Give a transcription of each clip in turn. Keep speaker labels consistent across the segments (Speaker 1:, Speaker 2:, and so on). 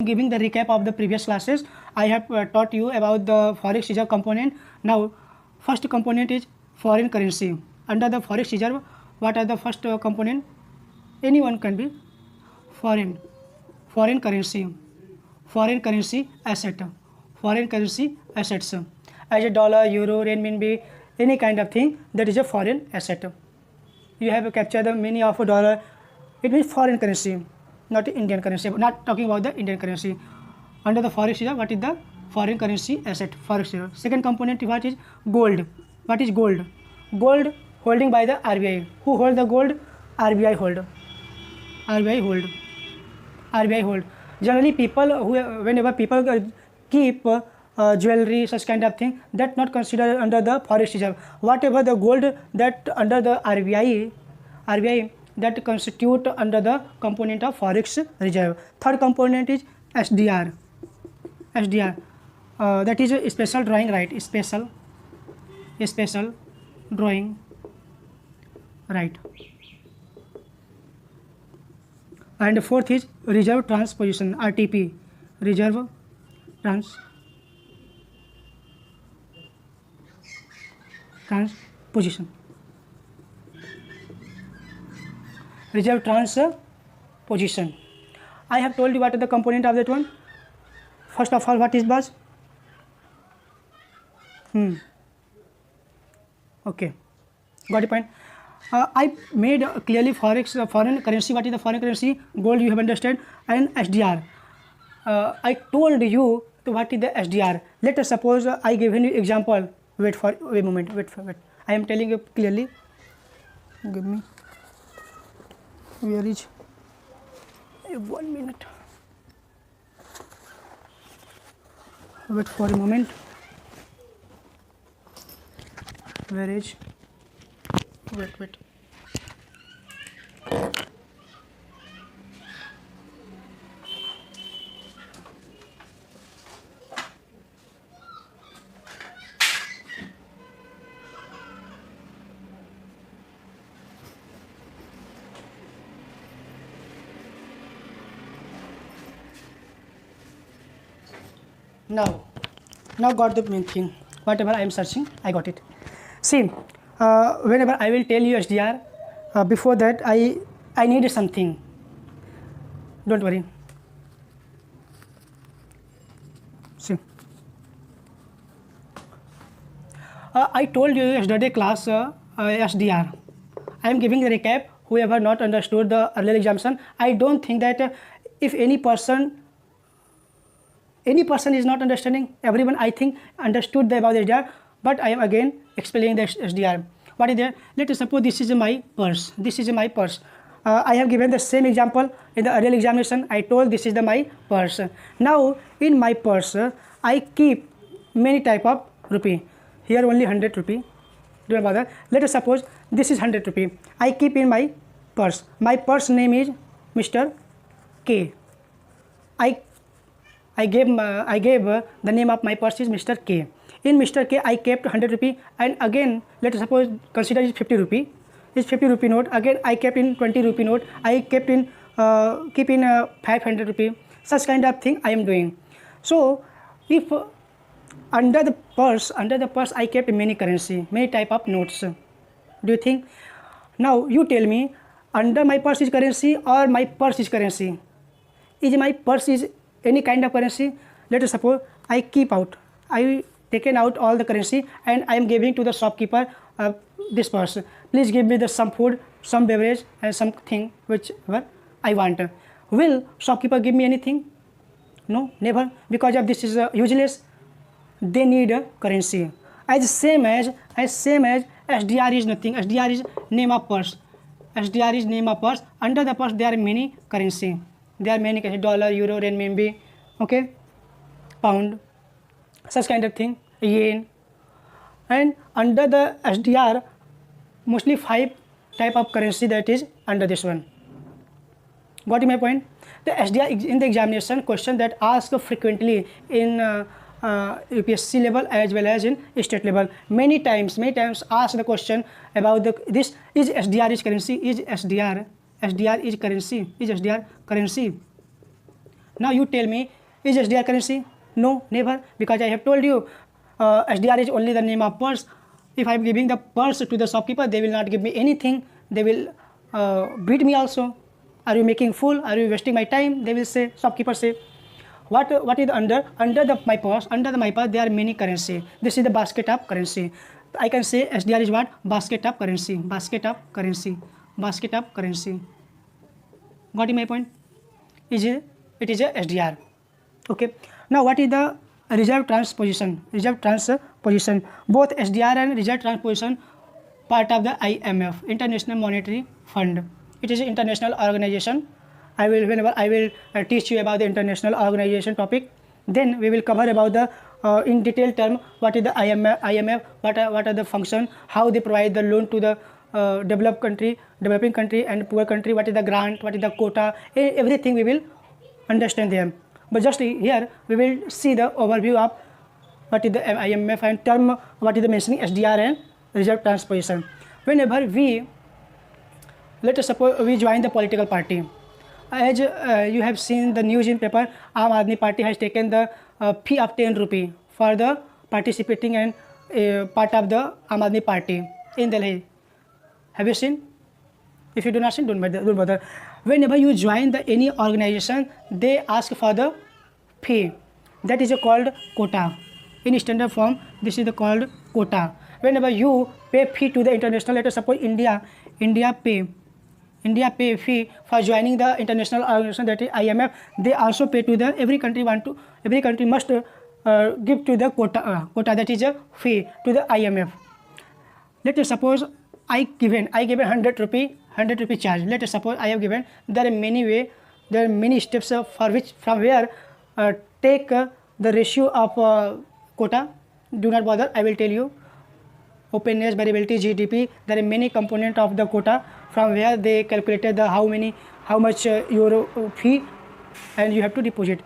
Speaker 1: giving the recap of the previous classes. I have taught you about the forex reserve component. Now, first component is foreign currency. Under the forex reserve, what are the first component? Anyone can be foreign currency asset, foreign currency assets, as a dollar, euro, renminbi, any kind of thing that is a foreign asset. You have captured the meaning of a dollar. It means foreign currency, not Indian currency. Not talking about the Indian currency. Under the forex reserve, what is the foreign currency asset? Forex reserve. Second component, what is gold? What is gold? Gold holding by the RBI. Who hold the gold? RBI hold. RBI hold. Generally, people whenever people keep jewelry, such kind of thing, that not considered under the forex reserve. Whatever the gold that under the RBI that constitute under the component of forex reserve. Third component is SDR. That is a special drawing right. Special drawing right. And fourth is reserve transposition, RTP, reserve transposition. Reserve transposition. I have told you what are the component of that one. First of all, what is buzz? Okay, got the point. I made clearly forex, foreign currency. What is the foreign currency? Gold, you have understood, and SDR. I told you what is the SDR. Let us suppose I given you example. Wait a moment. Wait. I am telling you clearly. Give me. Where is? 1 minute. Wait for a moment. Where is? Wait. Now got the main thing. Whatever I am searching, I got it. See, whenever I will tell you SDR, before that I need something. Don't worry. See, I told you yesterday class SDR. I am giving a recap. Whoever not understood the earlier examination, I don't think that if any person is not understanding, everyone I think understood about the SDR, but I am again explaining the SDR. What is there? Let us suppose this is my purse. I have given the same example in the earlier examination. I told this is my purse. Now in my purse I keep many type of rupee. Here only 100 rupee. Don't bother. Let us suppose this is 100 rupee. I keep in my purse. My purse name is Mr. K. I gave the name of my purse is Mr. K. In Mr. K, I kept 100 rupee, and again let us suppose consider it 50 rupee. This 50 rupee note. Again I kept in 20 rupee note. I kept in keep in 500 rupee. Such kind of thing I am doing. So if under the purse I kept many currency, many type of notes. Do you think? Now you tell me, under my purse is currency or my purse is currency? Is my purse is any kind of currency? Let us suppose I taken out all the currency and I am giving to the shopkeeper this purse. Please give me some food, some beverage and something whichever I want. Will shopkeeper give me anything? No, never, because of this is useless. They need a currency. As same as SDR is nothing. SDR is name of purse. Under the purse there are many currency. Dollar, euro, renminbi, okay, pound, such kind of thing, yen. And under the SDR, mostly 5 type of currency that is under this one. Got my point? The SDR in the examination question that asked frequently in UPSC level as well as in state level. Many times asked the question about this: is SDR is currency? Is SDR is currency? Is SDR currency? Now you tell me, is SDR currency? No, never, because I have told you SDR is only the name of purse. If I am giving the purse to the shopkeeper, they will not give me anything. They will beat me also. Are you making fool? Are you wasting my time? They will say, shopkeeper say. What is under my purse? Under my purse there are many currency. This is the basket of currency. I can say SDR is what? Basket of currency. Basket of currency. Basket of currency. Got my point? It is a SDR. Okay. Now what is the reserve transposition? Reserve transposition. Both SDR and reserve transposition part of the IMF, International Monetary Fund. It is an international organization. Whenever I will teach you about the international organization topic, then we will cover about the in detailed term what is the IMF, what are the function, how they provide the loan to the developing country and poor country, what is the grant, what is the quota, everything we will understand them. But just here we will see the overview of what is the IMF and term, what is the mentioning SDR and reserve transposition. Whenever let us suppose we join the political party. As you have seen the news in paper, Aam Aadmi Party has taken the fee of 10 rupee for the participating and part of the Aam Aadmi Party in Delhi. Have you seen? If you do not see, don't bother. Whenever you join any organization, they ask for the fee. That is called quota. In standard form, this is called quota. Whenever you pay fee to the international, let us suppose India pay fee for joining the international organization, that is IMF. They also pay to the every country must give to the quota that is a fee to the IMF. Let us suppose I given 100 rupee charge. Let us suppose I have given. There are many steps from where take the ratio of quota. Do not bother, I will tell you. Openness, variability, GDP. There are many components of the quota from where they calculated the how much euro fee, and you have to deposit.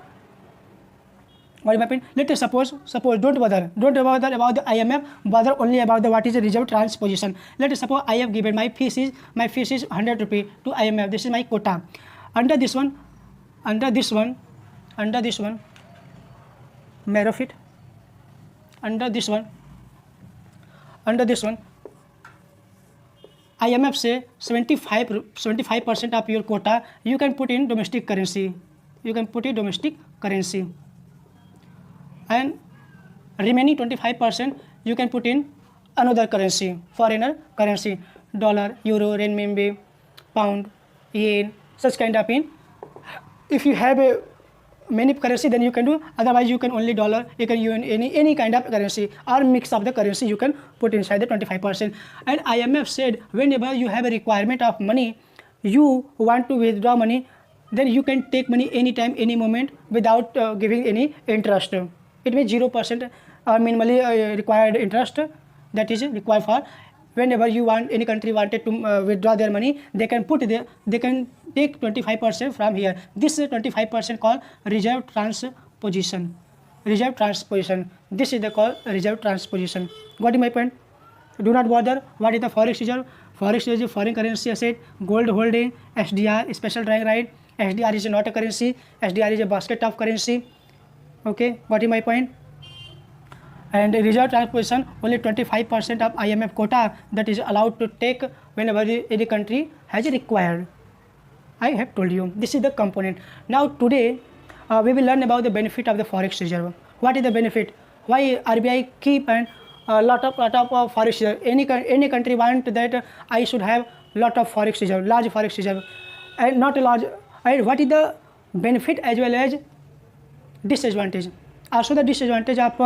Speaker 1: What happened? Let us suppose don't bother about the IMF, bother only about the what is the reserve transposition. Let us suppose I have given my fees is 100 rupee to IMF. This is my quota. Under this one, matter of it. Under this one, IMF say 75% of your quota you can put in domestic currency. And remaining 25% you can put in another currency, foreigner currency, dollar, euro, renminbi, pound, yen, such kind of in. If you have many currency, then you can do. Otherwise, you can only dollar. You can use any kind of currency or mix of the currency. You can put inside the 25%. And IMF said whenever you have a requirement of money, you want to withdraw money, then you can take money anytime, any moment without giving any interest. It means 0% minimally required interest that is required for. Whenever you want any country wanted to withdraw their money, they can take 25% from here. This is 25% called reserve transposition. This is called reserve transposition. Got my point? Do not bother. What is the forex reserve? Forex reserve is foreign currency asset, gold holding, SDR, special drawing right. SDR is not a currency. SDR is a basket of currency. Okay, got my point? And reserve transposition, only 25% of IMF quota that is allowed to take whenever any country has required. I have told you this is the component. Now today we will learn about the benefit of the forex reserve. What is the benefit? Why RBI keep and lot of forex reserve? Any country want that I should have lot of forex reserve, large forex reserve, and not a large. And what is the benefit as well as disadvantage? Also the disadvantage of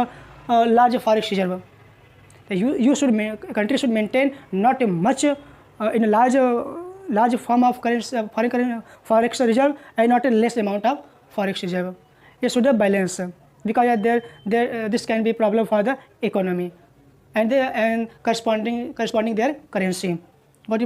Speaker 1: large forex reserve. Country should maintain not much in a large form of forex reserve and not a less amount of forex reserve. It should have balance, because this can be problem for the economy and corresponding their currency. What do you